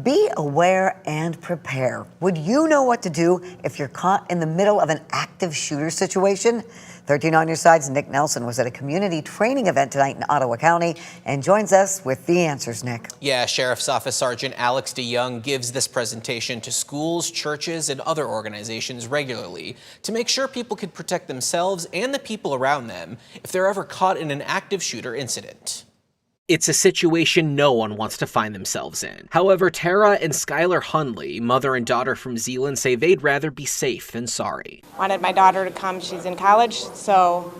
Be aware and prepare. Would you know what to do if you're caught in the middle of an active shooter situation? 13 on your side's Nick Nelson was at a community training event tonight in Ottawa County and joins us with the answers, Nick. Yeah, Sheriff's Office Sergeant Alex DeYoung gives this presentation to schools, churches, and other organizations regularly to make sure people can protect themselves and the people around them if they're ever caught in an active shooter incident. It's a situation no one wants to find themselves in. However, Tara and Skylar Hundley, mother and daughter from Zeeland, say they'd rather be safe than sorry. Wanted my daughter to come. She's in college, so,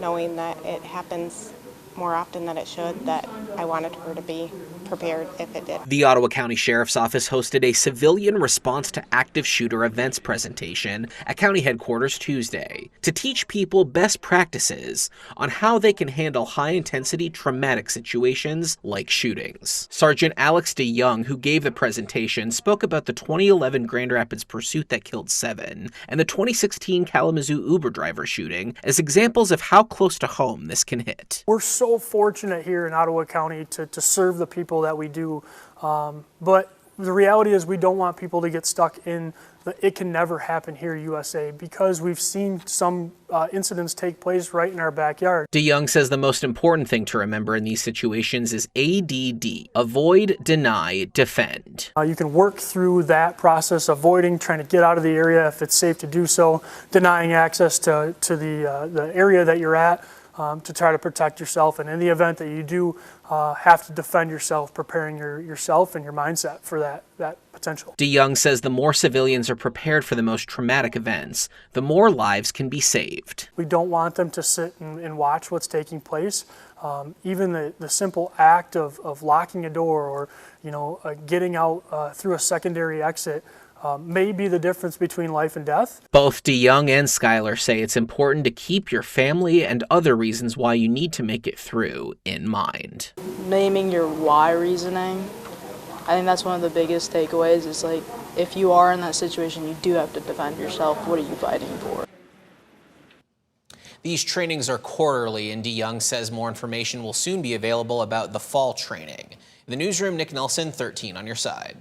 knowing that it happens more often than it should, that I wanted her to be prepared if it did. The Ottawa County Sheriff's Office hosted a civilian response to active shooter events presentation at county headquarters Tuesday to teach people best practices on how they can handle high-intensity traumatic situations like shootings. Sergeant Alex DeYoung, who gave the presentation, spoke about the 2011 Grand Rapids pursuit that killed 7 and the 2016 Kalamazoo Uber driver shooting as examples of how close to home this can hit. We're so fortunate here in Ottawa County to serve the people that we do, but the reality is we don't want people to get stuck in the "it can never happen here" USA, because we've seen some incidents take place right in our backyard. DeYoung says the most important thing to remember in these situations is ADD: avoid, deny, defend. You can work through that process, avoiding, trying to get out of the area if it's safe to do so, denying access to the area that you're at, to try to protect yourself, and in the event that you do have to defend yourself, preparing yourself and your mindset for that potential. DeYoung says the more civilians are prepared for the most traumatic events, the more lives can be saved. We don't want them to sit and watch what's taking place. Even the simple act of locking a door or getting out through a secondary exit may be the difference between life and death. Both DeYoung and Skylar say it's important to keep your family and other reasons why you need to make it through in mind. Naming your why reasoning, I think that's one of the biggest takeaways. Is like, if you are in that situation, you do have to defend yourself. What are you fighting for? These trainings are quarterly, and DeYoung says more information will soon be available about the fall training. In the newsroom, Nick Nelson, 13 on your side.